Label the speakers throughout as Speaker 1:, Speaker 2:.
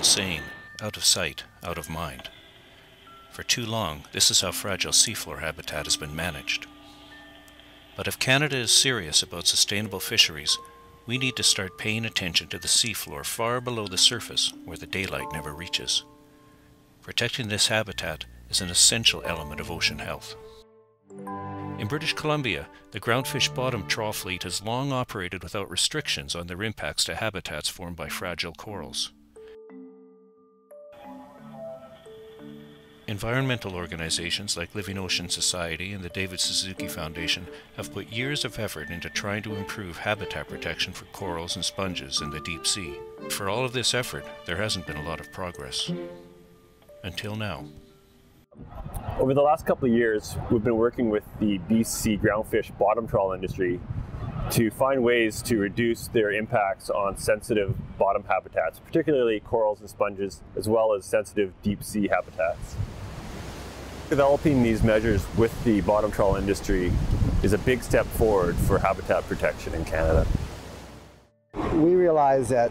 Speaker 1: old saying, out of sight, out of mind. For too long, this is how fragile seafloor habitat has been managed. But if Canada is serious about sustainable fisheries, we need to start paying attention to the seafloor far below the surface where the daylight never reaches. Protecting this habitat is an essential element of ocean health. In British Columbia, the groundfish bottom trawl fleet has long operated without restrictions on their impacts to habitats formed by fragile corals. Environmental organizations like Living Ocean Society and the David Suzuki Foundation have put years of effort into trying to improve habitat protection for corals and sponges in the deep sea. For all of this effort, there hasn't been a lot of progress. Until now.
Speaker 2: Over the last couple of years, we've been working with the BC groundfish bottom trawl industry to find ways to reduce their impacts on sensitive bottom habitats, particularly corals and sponges, as well as sensitive deep sea habitats. Developing these measures with the bottom trawl industry is a big step forward for habitat protection in Canada.
Speaker 3: We realize that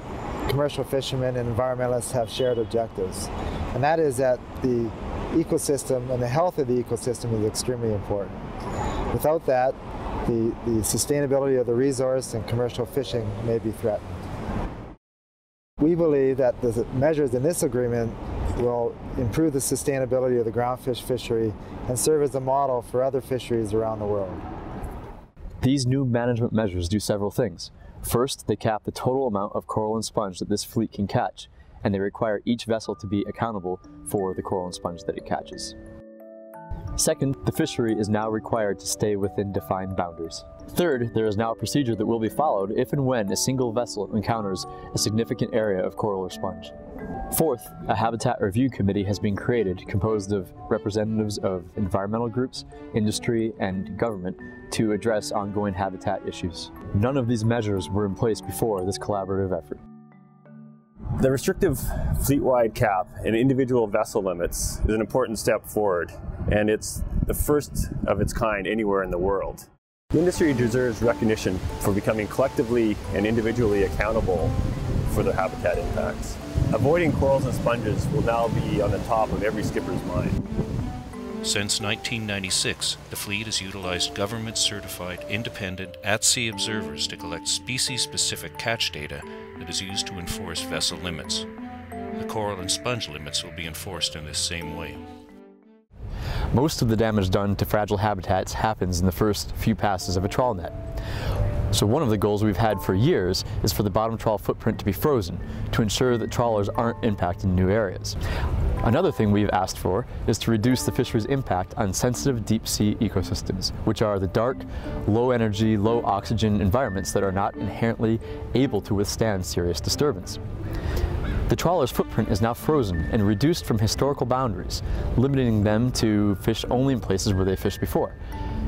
Speaker 3: commercial fishermen and environmentalists have shared objectives, and that is that the ecosystem and the health of the ecosystem is extremely important. Without that, the sustainability of the resource and commercial fishing may be threatened. We believe that the measures in this agreement will improve the sustainability of the groundfish fishery and serve as a model for other fisheries around the world.
Speaker 4: These new management measures do several things. First, they cap the total amount of coral and sponge that this fleet can catch, and they require each vessel to be accountable for the coral and sponge that it catches. Second, the fishery is now required to stay within defined boundaries. Third, there is now a procedure that will be followed if and when a single vessel encounters a significant area of coral or sponge. Fourth, a habitat review committee has been created composed of representatives of environmental groups, industry, and government to address ongoing habitat issues. None of these measures were in place before this collaborative effort.
Speaker 2: The restrictive fleet-wide cap and individual vessel limits is an important step forward, and it's the first of its kind anywhere in the world. The industry deserves recognition for becoming collectively and individually accountable for their habitat impacts. Avoiding corals and sponges will now be on the top of every skipper's mind.
Speaker 1: Since 1996, the fleet has utilized government-certified, independent, at-sea observers to collect species-specific catch data that is used to enforce vessel limits. The coral and sponge limits will be enforced in this same way.
Speaker 4: Most of the damage done to fragile habitats happens in the first few passes of a trawl net. So one of the goals we've had for years is for the bottom trawl footprint to be frozen to ensure that trawlers aren't impacting new areas. Another thing we've asked for is to reduce the fishery's impact on sensitive deep sea ecosystems, which are the dark, low energy, low oxygen environments that are not inherently able to withstand serious disturbance. The trawler's footprint is now frozen and reduced from historical boundaries, limiting them to fish only in places where they fished before.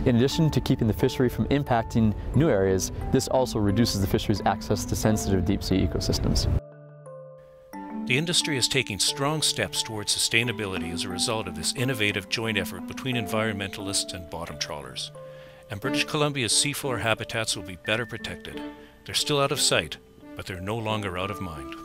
Speaker 4: In addition to keeping the fishery from impacting new areas, this also reduces the fishery's access to sensitive deep sea ecosystems.
Speaker 1: The industry is taking strong steps towards sustainability as a result of this innovative joint effort between environmentalists and bottom trawlers. And British Columbia's seafloor habitats will be better protected. They're still out of sight, but they're no longer out of mind.